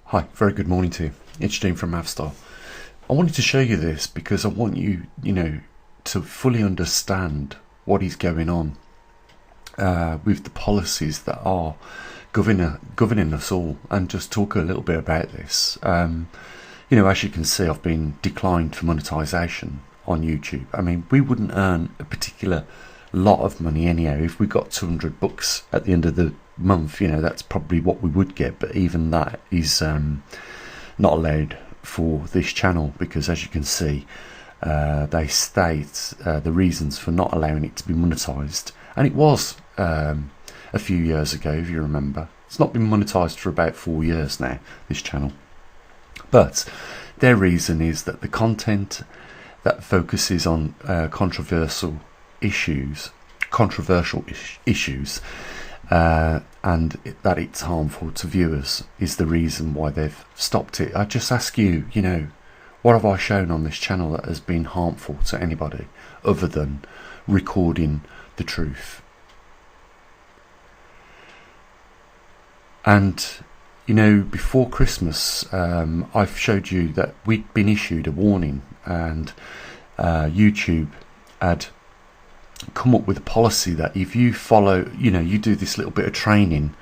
Hi, very good morning to you. It's Gene from maverickstar. I wanted to show you this because I want you, to fully understand what is going on with the policies that are governing us all, and just talk a little bit about this. As you can see, I've been declined for monetization on YouTube. I mean, we wouldn't earn a particular lot of money anyhow. If we got 200 bucks at the end of the month, that's probably what we would get, but even that is not allowed for this channel, because as you can see, they state the reasons for not allowing it to be monetized, and it was a few years ago, if you remember. It's not been monetized for about 4 years now, this channel, but their reason is that the content that focuses on controversial issues, and that it's harmful to viewers is the reason why they've stopped it. I just ask you, what have I shown on this channel that has been harmful to anybody other than recording the truth? And before Christmas, I've showed you that we'd been issued a warning, and YouTube had come up with a policy that if you follow, you do this little bit of training,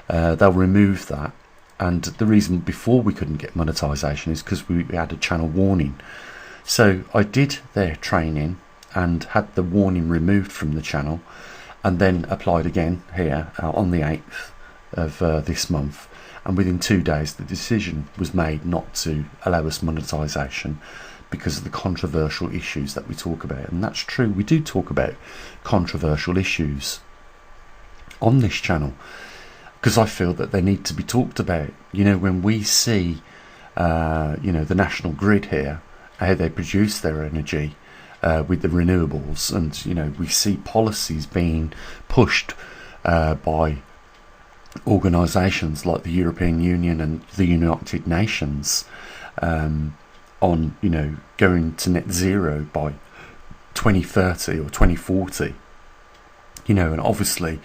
they'll remove that. And the reason before we couldn't get monetization is because we had a channel warning. So I did their training and had the warning removed from the channel, and then applied again here on the 8th of this month, and within 2 days the decision was made not to allow us monetization because of the controversial issues that we talk about. And that's true, we do talk about controversial issues on this channel because I feel that they need to be talked about. When we see the national grid here, how they produce their energy with the renewables, and we see policies being pushed by organisations like the European Union and the United Nations on going to net zero by 2030 or 2040, and obviously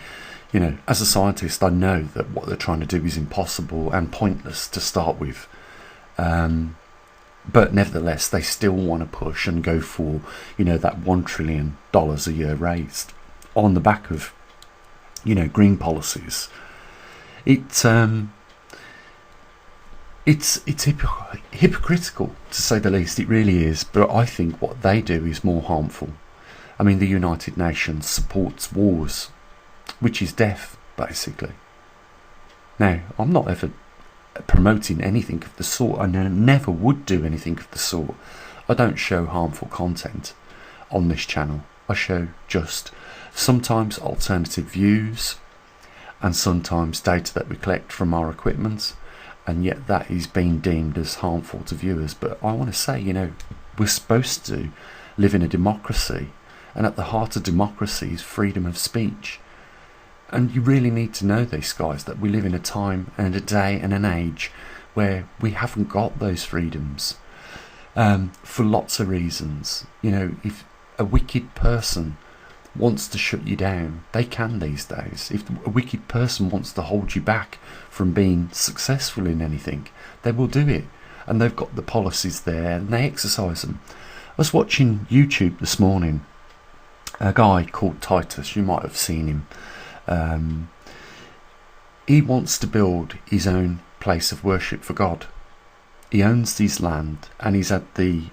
as a scientist I know that what they're trying to do is impossible and pointless to start with, but nevertheless they still want to push and go for that $1 trillion a year raised on the back of green policies. It's hypocritical, to say the least. It really is. But I think what they do is more harmful. I mean, the United Nations supports wars, which is death, basically. Now, I'm not ever promoting anything of the sort. I never would do anything of the sort. I don't show harmful content on this channel. I show just sometimes alternative views, and sometimes data that we collect from our equipment, and yet that is being deemed as harmful to viewers. But I want to say, we're supposed to live in a democracy, and at the heart of democracy is freedom of speech. And you really need to know this, guys, that we live in a time and a day and an age where we haven't got those freedoms, for lots of reasons. If a wicked person wants to shut you down, they can these days. If a wicked person wants to hold you back from being successful in anything, they will do it, and they've got the policies there and they exercise them. I was watching YouTube this morning, a guy called Titus, you might have seen him. He wants to build his own place of worship for God. He owns his land, and he's had the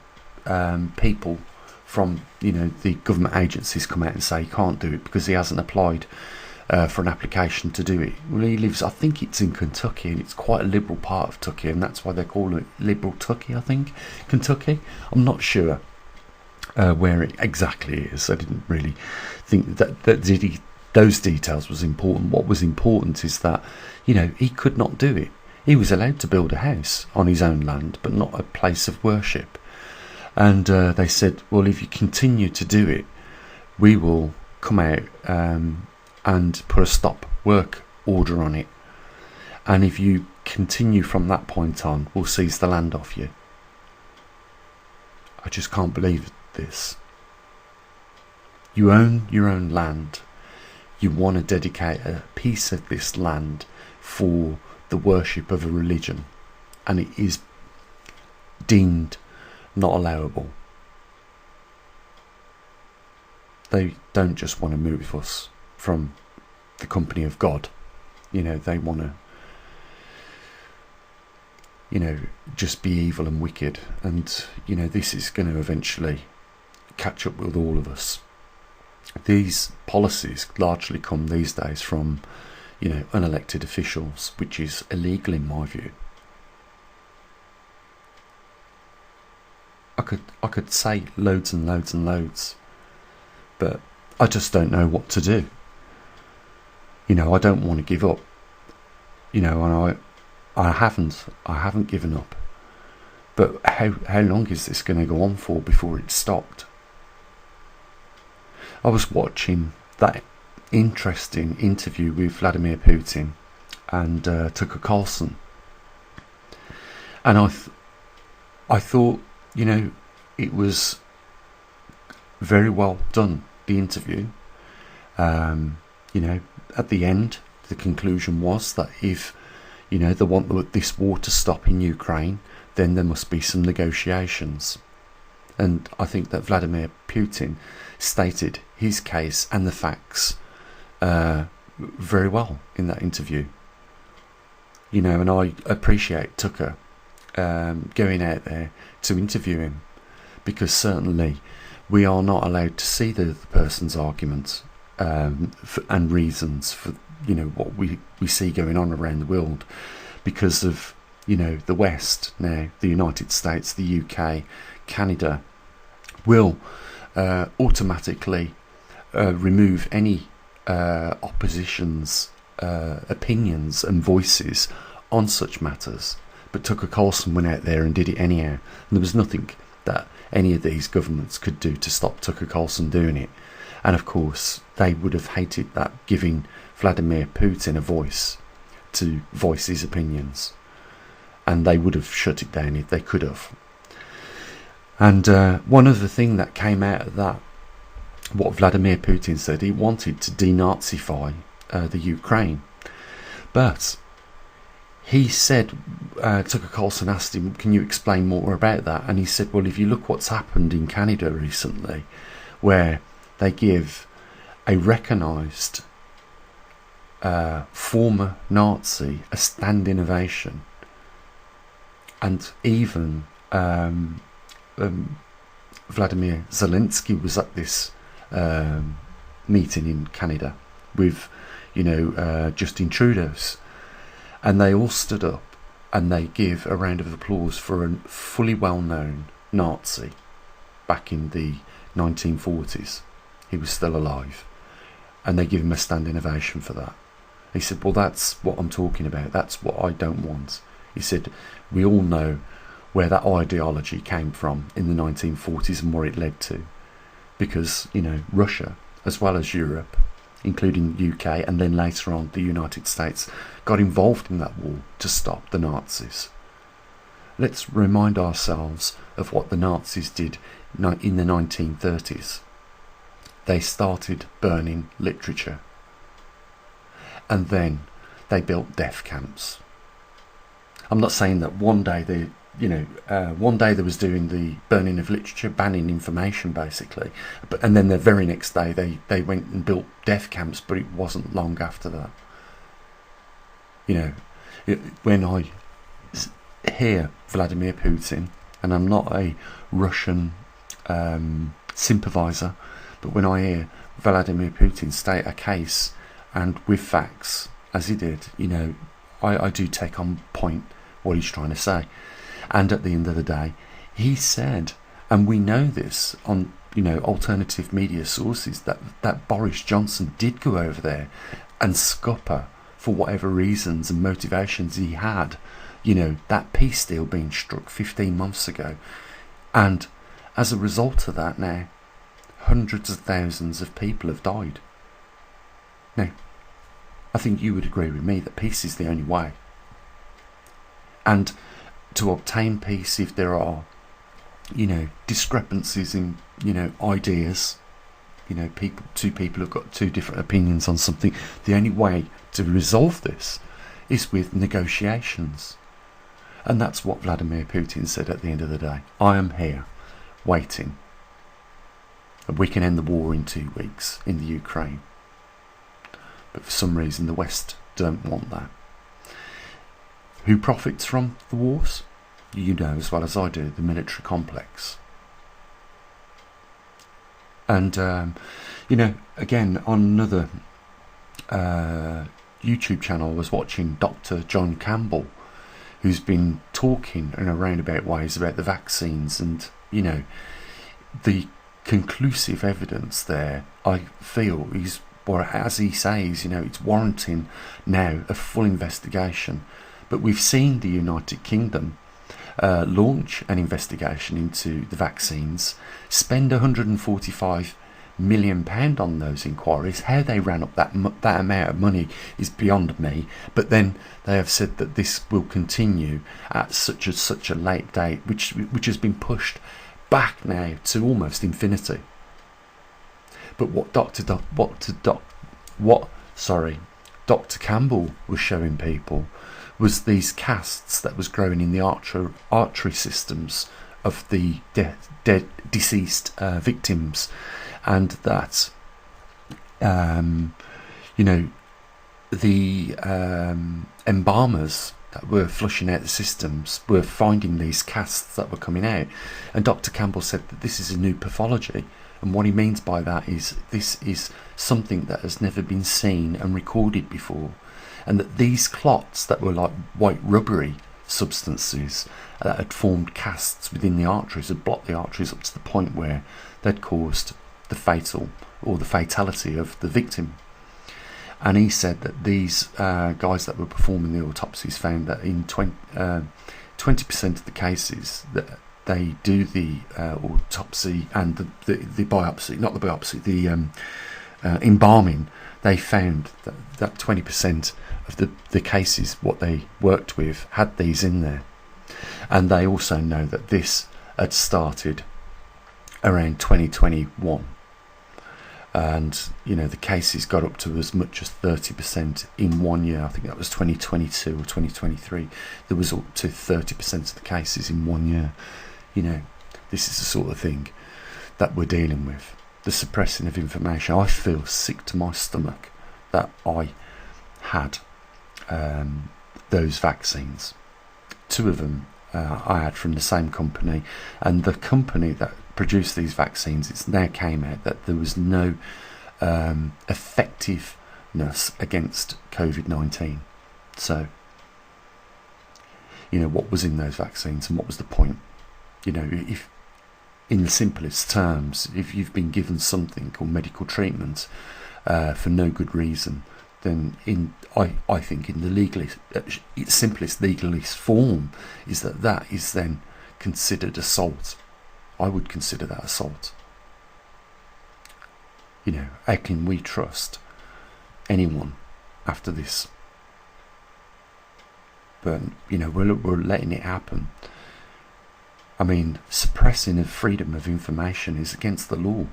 people from the government agencies come out and say he can't do it because he hasn't applied for an application to do it. Well, he lives, I think it's in Kentucky, and it's quite a liberal part of Kentucky, and that's why they call it Liberal Tucky, I think, Kentucky. I'm not sure where it exactly is. I didn't really think that those details was important. What was important is that he could not do it. He was allowed to build a house on his own land, but not a place of worship. And they said, well, if you continue to do it, we will come out and put a stop work order on it. And if you continue from that point on, we'll seize the land off you. I just can't believe this. You own your own land. You want to dedicate a piece of this land for the worship of a religion. and it is deemed not allowable. They don't just want to move us from the company of God. They want to, just be evil and wicked. And, this is going to eventually catch up with all of us. These policies largely come these days from, unelected officials, which is illegal in my view. I could say loads and loads and loads, but I just don't know what to do. I don't want to give up. And I haven't given up. But how long is this going to go on for before it's stopped? I was watching that interesting interview with Vladimir Putin and Tucker Carlson, and I thought, it was very well done, the interview. At the end, the conclusion was that if, they want this war to stop in Ukraine, then there must be some negotiations. And I think that Vladimir Putin stated his case and the facts very well in that interview. And I appreciate Tucker going out there to interview him, because certainly we are not allowed to see the person's arguments and reasons for what we see going on around the world, because of the West now, the United States, the UK, Canada will automatically remove any opposition's opinions and voices on such matters. But Tucker Carlson went out there and did it anyhow, and there was nothing that any of these governments could do to stop Tucker Carlson doing it. And of course they would have hated that, giving Vladimir Putin a voice to voice his opinions, and they would have shut it down if they could have. And one other thing that came out of that, what Vladimir Putin said, he wanted to denazify the Ukraine, but he said, Tucker Carlson asked him, can you explain more about that? And he said, well, if you look what's happened in Canada recently, where they give a recognised former Nazi a standing ovation, and even Vladimir Zelensky was at this meeting in Canada with, Justin Trudeau's, and they all stood up and they give a round of applause for a fully well-known Nazi back in the 1940s. He was still alive, and they give him a standing ovation for that. He said, well, that's what I'm talking about. That's what I don't want. He said, we all know where that ideology came from in the 1940s and what it led to, because Russia, as well as Europe, including UK, and then later on the United States, got involved in that war to stop the Nazis. Let's remind ourselves of what the Nazis did in the 1930s. They started burning literature, and then they built death camps. I'm not saying that one day they was doing the burning of literature, banning information basically, and then the very next day they went and built death camps, but it wasn't long after that. When I hear Vladimir Putin, and I'm not a Russian sympathiser, but when I hear Vladimir Putin state a case, and with facts, as he did, I do take on point what he's trying to say. And at the end of the day, he said, and we know this on alternative media sources, that Boris Johnson did go over there and scupper, for whatever reasons and motivations he had, that peace deal being struck 15 months ago. And as a result of that now, hundreds of thousands of people have died. Now, I think you would agree with me that peace is the only way. And to obtain peace, if there are, discrepancies in, ideas, two people have got two different opinions on something, the only way to resolve this is with negotiations. And that's what Vladimir Putin said at the end of the day. I am here, waiting. We can end the war in 2 weeks in the Ukraine. But for some reason the West don't want that. Who profits from the wars? You know as well as I do, the military complex. And, again, on another YouTube channel, I was watching Dr. John Campbell, who's been talking in a roundabout ways about the vaccines, and, the conclusive evidence there, I feel, is, or as he says, it's warranting now a full investigation. But we've seen the United Kingdom launch an investigation into the vaccines, spend £145 million on those inquiries. How they ran up that amount of money is beyond me. But then they have said that this will continue at such a late date, which has been pushed back now to almost infinity. But what Dr. Campbell was showing people was these casts that was growing in the artery systems of the deceased victims, and that the embalmers that were flushing out the systems were finding these casts that were coming out. And Dr. Campbell said that this is a new pathology, and what he means by that is this is something that has never been seen and recorded before, and that these clots that were like white rubbery substances that had formed casts within the arteries had blocked the arteries up to the point where they'd caused the fatality of the victim. And he said that these guys that were performing the autopsies found that in 20% of the cases that they do the autopsy and the biopsy, not the biopsy, the embalming, they found that 20% of the cases what they worked with had these in there. And they also know that this had started around 2021, and the cases got up to as much as 30% in 1 year. I think that was 2022 or 2023. There was up to 30% of the cases in 1 year. This is the sort of thing that we're dealing with, the suppressing of information. I feel sick to my stomach that I had those vaccines. 2 of them I had from the same company, and the company that produced these vaccines, it's now came out that there was no effectiveness against COVID-19. So, what was in those vaccines and what was the point? If, in the simplest terms, if you've been given something called medical treatment for no good reason, then I think in the simplest legalist form is that is then considered assault. I would consider that assault. How can we trust anyone after this? But we're letting it happen. I mean, suppressing of freedom of information is against the law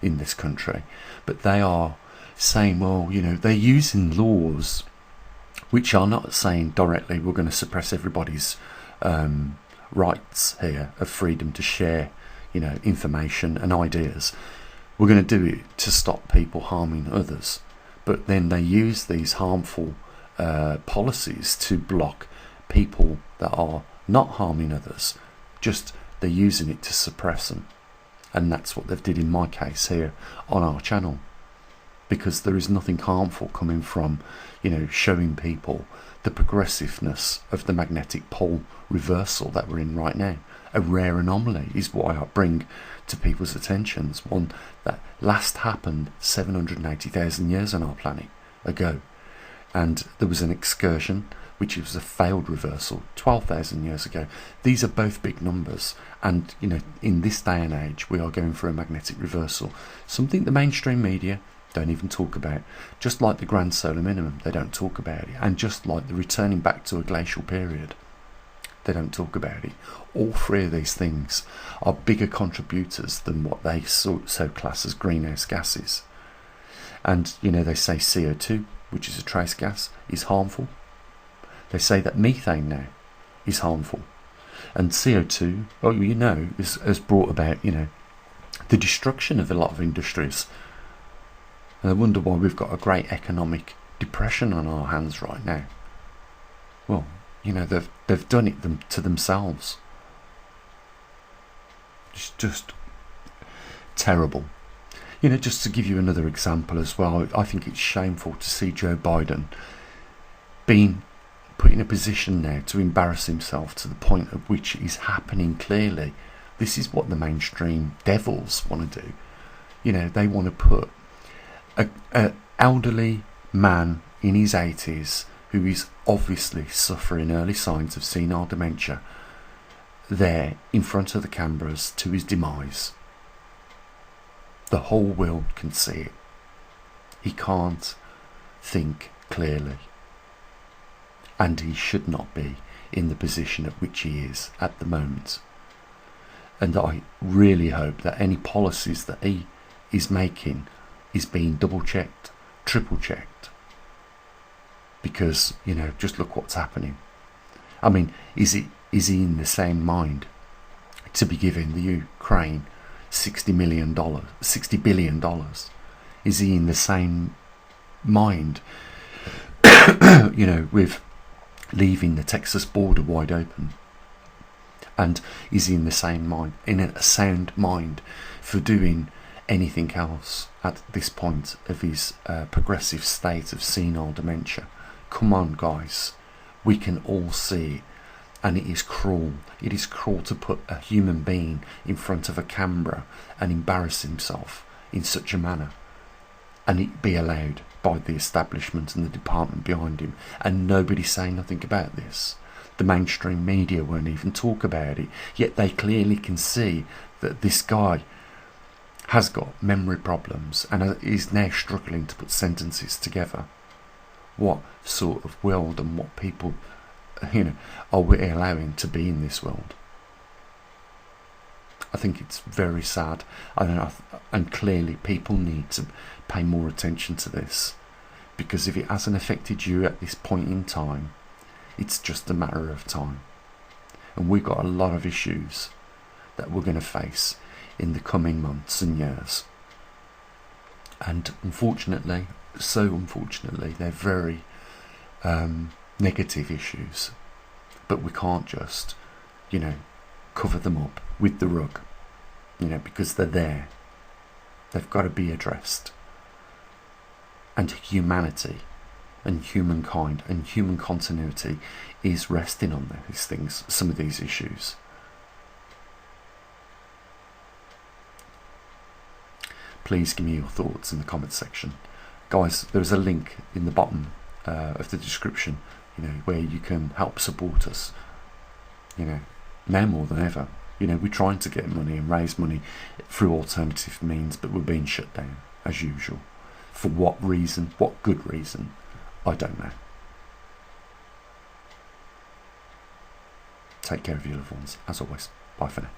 in this country, but they are saying, well, they're using laws which are not saying directly we're going to suppress everybody's rights here of freedom to share information and ideas. We're going to do it to stop people harming others, but then they use these harmful policies to block people that are not harming others. Just they're using it to suppress them, and that's what they've did in my case here on our channel, because there is nothing harmful coming from showing people the progressiveness of the magnetic pole reversal that we're in right now. A rare anomaly is what I bring to people's attentions, one that last happened 780,000 years on our planet ago, and there was an excursion which was a failed reversal 12,000 years ago. These are both big numbers, and in this day and age we are going for a magnetic reversal, something the mainstream media don't even talk about. Just like the grand solar minimum, they don't talk about it, and just like the returning back to a glacial period, they don't talk about it. All 3 of these things are bigger contributors than what they so class as greenhouse gases. And they say CO2, which is a trace gas, is harmful. They say that methane now, is harmful. And CO2, has brought about, the destruction of a lot of industries. And I wonder why we've got a great economic depression on our hands right now. Well, they've done it to themselves. It's just terrible. Just to give you another example as well, I think it's shameful to see Joe Biden being put in a position now to embarrass himself to the point at which it is happening clearly. This is what the mainstream devils want to do. They want to put an elderly man in his 80s who is obviously suffering early signs of senile dementia there in front of the cameras to his demise. The whole world can see it. He can't think clearly. And he should not be in the position at which he is at the moment. And I really hope that any policies that he is making is being double checked, triple checked. Because, just look what's happening. I mean, is he in the same mind to be giving the Ukraine $60 billion? Is he in the same mind, with leaving the Texas border wide open? And is he in the same mind, in a sound mind, for doing anything else at this point of his progressive state of senile dementia? Come on, guys, we can all see it. And it is cruel. It is cruel to put a human being in front of a camera and embarrass himself in such a manner, and it be allowed by the establishment and the department behind him, and nobody saying nothing about this. The mainstream media won't even talk about it, yet they clearly can see that this guy has got memory problems and is now struggling to put sentences together. What sort of world and what people are we allowing to be in this world? I think it's very sad, and clearly people need to pay more attention to this, because if it hasn't affected you at this point in time, it's just a matter of time. And we've got a lot of issues that we're going to face in the coming months and years. And unfortunately, they're very negative issues, but we can't just cover them up with the rug, because they're there. They've got to be addressed. And humanity and humankind and human continuity is resting on these things, some of these issues. Please give me your thoughts in the comments section. Guys, there's a link in the bottom of the description, where you can help support us, now more than ever. We're trying to get money and raise money through alternative means, but we're being shut down, as usual. For what reason? What good reason? I don't know. Take care of your loved ones, as always. Bye for now.